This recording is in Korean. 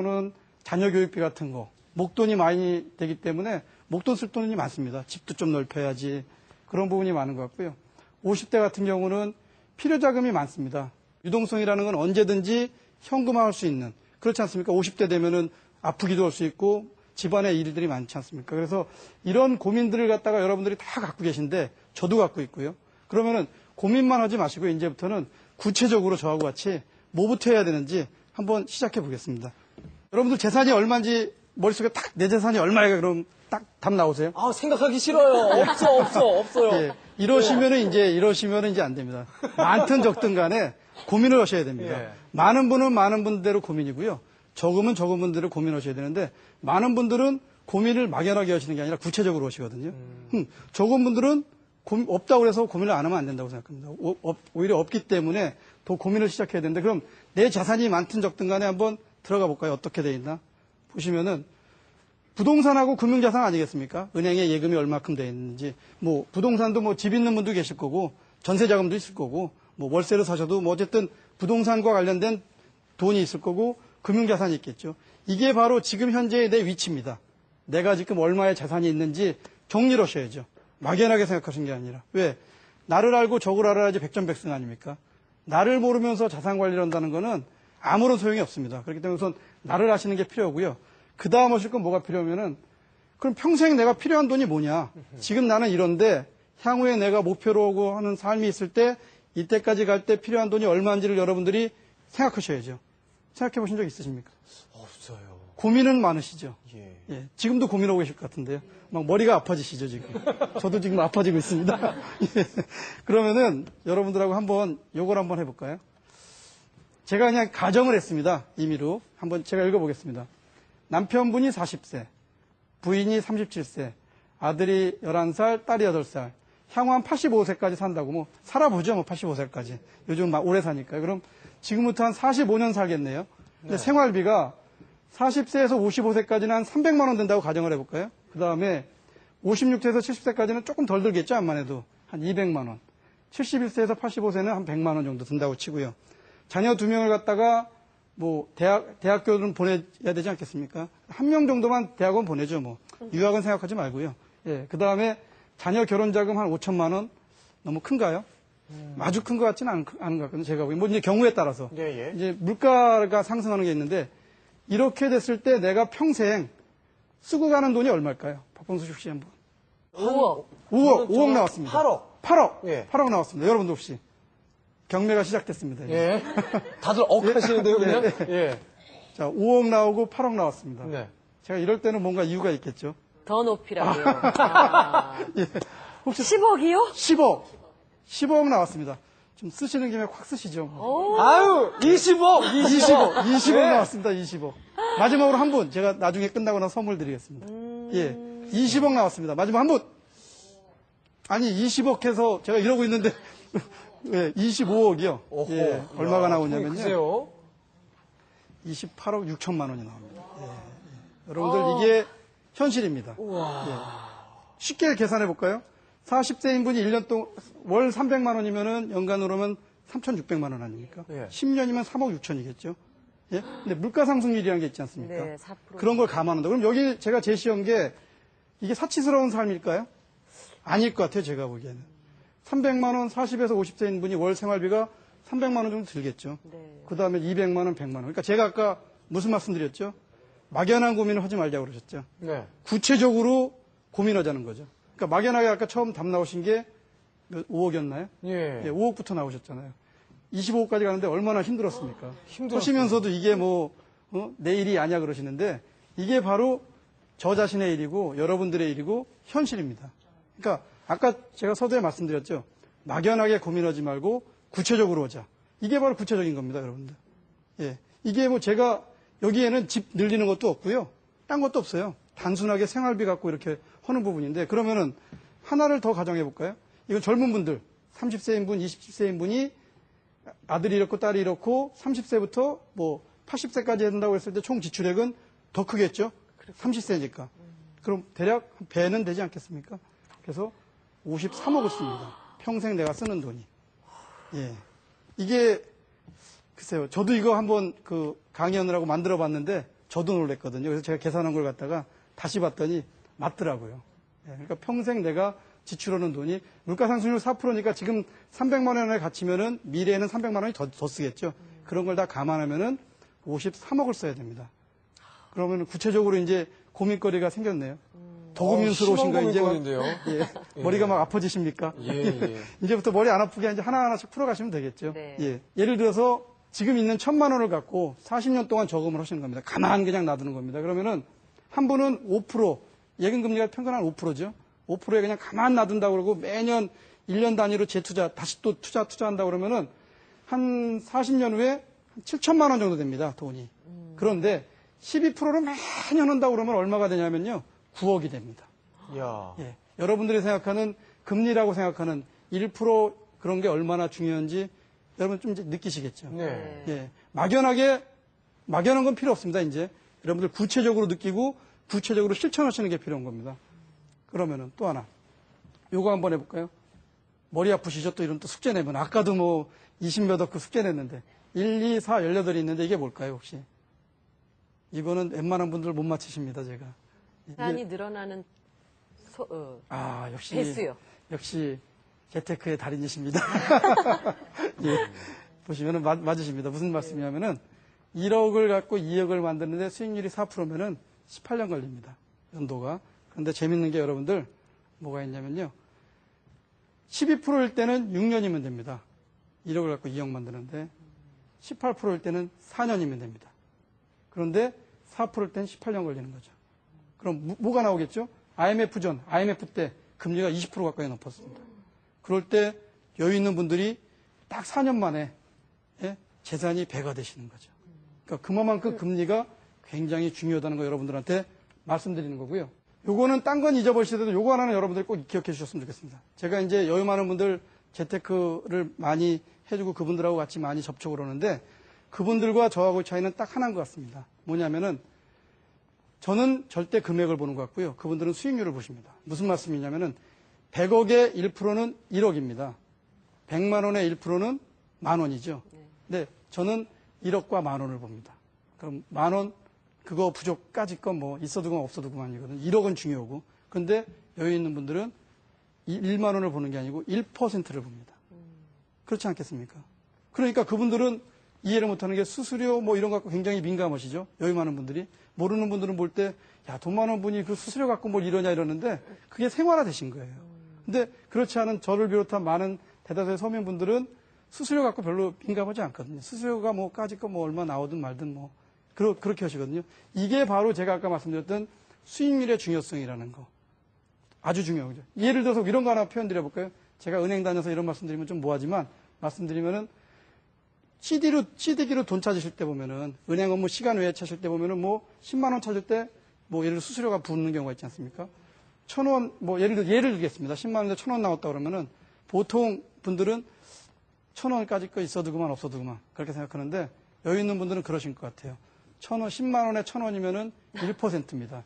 는 자녀 교육비 같은 거, 목돈이 많이 되기 때문에 목돈 쓸 돈이 많습니다. 집도 좀 넓혀야지. 그런 부분이 많은 것 같고요. 50대 같은 경우는 필요 자금이 많습니다. 유동성이라는 건 언제든지 현금화할 수 있는, 그렇지 않습니까? 50대 되면은 아프기도 할 수 있고 집안의 일들이 많지 않습니까? 그래서 이런 고민들을 갖다가 여러분들이 다 갖고 계신데 저도 갖고 있고요. 그러면은 고민만 하지 마시고 이제부터는 구체적으로 저하고 같이 뭐부터 해야 되는지 한번 시작해 보겠습니다. 여러분들 재산이 얼마인지 머릿속에 딱 내 재산이 얼마야 그럼 딱 답 나오세요? 아, 생각하기 싫어요. 없어요. 예, 이러시면은 이제 안 됩니다. 많든 적든 간에 고민을 하셔야 됩니다. 예. 많은 분은 많은 분대로 고민이고요. 적으면 적은 분대로 고민하셔야 되는데 많은 분들은 고민을 막연하게 하시는 게 아니라 구체적으로 하시거든요. 적은 분들은 없다고 해서 고민을 안 하면 안 된다고 생각합니다. 오히려 없기 때문에 더 고민을 시작해야 되는데 그럼 내 자산이 많든 적든 간에 한번 들어가 볼까요? 어떻게 돼 있나? 보시면은 부동산하고 금융자산 아니겠습니까? 은행에 예금이 얼마큼 돼 있는지, 뭐 부동산도 뭐 집 있는 분도 계실 거고 전세자금도 있을 거고 뭐 월세를 사셔도 뭐 어쨌든 부동산과 관련된 돈이 있을 거고 금융자산이 있겠죠. 이게 바로 지금 현재의 내 위치입니다. 내가 지금 얼마의 자산이 있는지 정리를 하셔야죠. 막연하게 생각하신 게 아니라. 왜? 나를 알고 적을 알아야지 백전백승 아닙니까? 나를 모르면서 자산 관리를 한다는 거는 아무런 소용이 없습니다. 그렇기 때문에 우선 나를 아시는 게 필요하고요. 그 다음 하실 건 뭐가 필요하면은 그럼 평생 내가 필요한 돈이 뭐냐? 지금 나는 이런데 향후에 내가 목표로 하는 삶이 있을 때 이때까지 갈 때 필요한 돈이 얼마인지를 여러분들이 생각하셔야죠. 생각해 보신 적 있으십니까? 없어요. 고민은 많으시죠? 예. 예, 지금도 고민하고 계실 것 같은데요. 막 머리가 아파지시죠, 지금. 저도 지금 아파지고 있습니다. 예. 그러면은 여러분들하고 한번 요걸 한번 해볼까요? 제가 그냥 가정을 했습니다. 임의로. 한번 제가 읽어보겠습니다. 남편분이 40세, 부인이 37세, 아들이 11살, 딸이 8살, 향후 한 85세까지 산다고 뭐 살아보죠, 뭐 85세까지. 요즘 막 오래 사니까요. 그럼 지금부터 한 45년 살겠네요. 근데 네. 생활비가 40세에서 55세까지는 한 300만 원 든다고 가정을 해볼까요? 그 다음에 56세에서 70세까지는 조금 덜 들겠죠, 암만 해도. 한 200만 원. 71세에서 85세는 한 100만 원 정도 든다고 치고요. 자녀 2명을 갖다가 뭐 대학교는 보내야 되지 않겠습니까? 한 명 정도만 대학원 보내죠, 뭐. 유학은 생각하지 말고요. 예. 그 다음에 자녀 결혼 자금 한 5천만 원. 너무 큰가요? 아주 큰 것 같지는 않은 것 같거든요, 제가 보기엔. 뭐 이제 경우에 따라서. 예. 이제 물가가 상승하는 게 있는데 이렇게 됐을 때 내가 평생 쓰고 가는 돈이 얼마일까요? 박범수 씨 한번. 5억 나왔습니다. 8억. 예. 8억 나왔습니다. 여러분도 혹시 경매가 시작됐습니다. 이제. 예. 다들 하시는데요, 그냥? 예. 자, 5억 나오고 8억 나왔습니다. 네. 제가 이럴 때는 뭔가 이유가 있겠죠. 더 높이라고요. 아. 예. 혹시 10억이요? 10억 나왔습니다. 좀 쓰시는 김에 확 쓰시죠. 뭐. 아유, 20억 네. 나왔습니다. 20억. 마지막으로 한 분. 제가 나중에 끝나고 나서 선물 드리겠습니다. 예. 20억 나왔습니다. 마지막 한 분. 아니, 20억 해서 제가 이러고 있는데, 예, 25억이요. 오호. 예. 얼마가 나오냐면요. 글쎄요. 28억 6천만 원이 나옵니다. 여러분들 이게 현실입니다. 예. 쉽게 계산해 볼까요? 40세인 분이 1년 동안 월 300만 원이면은 연간으로면 3,600만 원 아닙니까? 예. 10년이면 3억 6천이겠죠. 예? 근데 물가 상승률이라는 게 있지 않습니까? 네, 4%. 그런 걸 감안한다. 그럼 여기 제가 제시한 게 이게 사치스러운 삶일까요? 아닐 것 같아요, 제가 보기에는. 300만 원, 40에서 50세인 분이 월 생활비가 300만 원 정도 들겠죠. 네. 그 다음에 200만 원, 100만 원. 그러니까 제가 아까 무슨 말씀 드렸죠? 막연한 고민을 하지 말자고 그러셨죠. 네. 구체적으로 고민하자는 거죠. 그러니까 막연하게 아까 처음 답 나오신 게 5억이었나요? 예. 5억부터 나오셨잖아요. 25억까지 가는데 얼마나 힘들었습니까? 힘들었어요. 하시면서도 이게 뭐 내 일이 아니야 그러시는데 이게 바로 저 자신의 일이고 여러분들의 일이고 현실입니다. 그러니까 아까 제가 서두에 말씀드렸죠. 막연하게 고민하지 말고 구체적으로 하자. 이게 바로 구체적인 겁니다, 여러분들. 예. 이게 뭐 제가 여기에는 집 늘리는 것도 없고요. 딴 것도 없어요. 단순하게 생활비 갖고 이렇게 하는 부분인데 그러면은 하나를 더 가정해 볼까요? 이건 젊은 분들, 30세인 분, 20세인 분이 아들이 이렇고 딸이 이렇고 30세부터 뭐 80세까지 한다고 했을 때 총 지출액은 더 크겠죠? 30세니까. 그럼 대략 배는 되지 않겠습니까? 그래서 53억을 씁니다. 평생 내가 쓰는 돈이. 예. 이게 글쎄요. 저도 이거 한번 그 강의하느라고 만들어 봤는데 저도 놀랬거든요. 그래서 제가 계산한 걸 갖다가 다시 봤더니 맞더라고요. 예, 그러니까 평생 내가 지출하는 돈이 물가 상승률 4%니까 지금 300만 원에 갇히면은 미래에는 300만 원이 더 쓰겠죠. 그런 걸 다 감안하면은 53억을 써야 됩니다. 그러면 구체적으로 이제 고민거리가 생겼네요. 더 고민스러우신가 이제 막, 고민거리인데요. 예, 머리가 막 아파지십니까? 예, 예. 이제부터 머리 안 아프게 이제 하나하나씩 풀어가시면 되겠죠. 네. 예. 예를 들어서 지금 있는 1,000만 원을 갖고 40년 동안 저금을 하시는 겁니다. 가만 그냥 놔두는 겁니다. 그러면은 한 분은 5%, 예금금리가 평균 한 5%죠. 5%에 그냥 가만 놔둔다고 그러고 매년 1년 단위로 재투자, 다시 또 투자한다고 그러면은 한 40년 후에 7천만 원 정도 됩니다. 돈이. 그런데 12%를 매년 한다고 그러면 얼마가 되냐면요. 9억이 됩니다. 야. 예. 여러분들이 생각하는 금리라고 생각하는 1% 그런 게 얼마나 중요한지 여러분 좀 이제 느끼시겠죠. 네. 예. 막연한 건 필요 없습니다, 이제. 여러분들 구체적으로 느끼고 구체적으로 실천하시는 게 필요한 겁니다. 그러면은 또 하나. 요거 한번 해볼까요? 머리 아프시죠? 또 이런 또 숙제 내면. 아까도 뭐 20몇 억 그 숙제 냈는데. 1, 2, 4, 18이 있는데 이게 뭘까요, 혹시? 이거는 웬만한 분들 못 맞히십니다, 제가. 산이 늘어나는 역시. 배수요. 역시 재테크의 달인이십니다. 예. 보시면은 맞으십니다. 무슨 말씀이냐면은 1억을 갖고 2억을 만드는데 수익률이 4%면은 18년 걸립니다. 연도가. 그런데 재밌는 게 여러분들 뭐가 있냐면요. 12%일 때는 6년이면 됩니다. 1억을 갖고 2억 만드는데 18%일 때는 4년이면 됩니다. 그런데 4%일 때는 18년 걸리는 거죠. 그럼 뭐가 나오겠죠? IMF 때 금리가 20% 가까이 높았습니다. 그럴 때 여유 있는 분들이 딱 4년 만에 재산이 배가 되시는 거죠. 그러니까 그만큼 금리가 굉장히 중요하다는 거 여러분들한테 말씀드리는 거고요. 요거는 딴 건 잊어버리시더라도 요거 하나는 여러분들이 꼭 기억해 주셨으면 좋겠습니다. 제가 이제 여유 많은 분들 재테크를 많이 해주고 그분들하고 같이 많이 접촉을 하는데 그분들과 저하고 차이는 딱 하나인 것 같습니다. 뭐냐면은 저는 절대 금액을 보는 것 같고요. 그분들은 수익률을 보십니다. 무슨 말씀이냐면은 100억의 1%는 1억입니다. 100만 원의 1%는 만 원이죠. 근데 저는 1억과 만 원을 봅니다. 그럼 만 원, 그거 부족까지 건 뭐 있어도 그만 없어도 그만이거든요. 1억은 중요하고. 근데 여유 있는 분들은 1만 원을 보는 게 아니고 1%를 봅니다. 그렇지 않겠습니까? 그러니까 그분들은 이해를 못하는 게 수수료 뭐 이런 거 갖고 굉장히 민감하시죠. 여유 많은 분들이. 모르는 분들은 볼 때 야, 돈 많은 분이 그 수수료 갖고 뭘 이러냐 이러는데 그게 생활화 되신 거예요. 근데 그렇지 않은 저를 비롯한 많은 대다수의 서민분들은 수수료 갖고 별로 민감하지 않거든요. 수수료가 뭐 까짓 거 뭐 얼마 나오든 말든 뭐 그렇게 하시거든요. 이게 바로 제가 아까 말씀드렸던 수익률의 중요성이라는 거. 아주 중요하죠. 예를 들어서 이런 거 하나 표현드려 볼까요? 제가 은행 다녀서 이런 말씀드리면 좀 뭐하지만 말씀드리면은 CD기로 돈 찾으실 때 보면은 은행 업무 시간 외에 찾을 때 보면은 뭐 10만 원 찾을 때 뭐 예를 들어 수수료가 붙는 경우가 있지 않습니까? 1,000원 뭐 예를 들겠습니다. 10만 원인데 1,000원 나왔다 그러면은 보통 분들은 1,000원까지 거 있어도 그만 없어도 그만 그렇게 생각하는데 여유 있는 분들은 그러신 것 같아요. 10만 원에 1,000원이면은 1%입니다.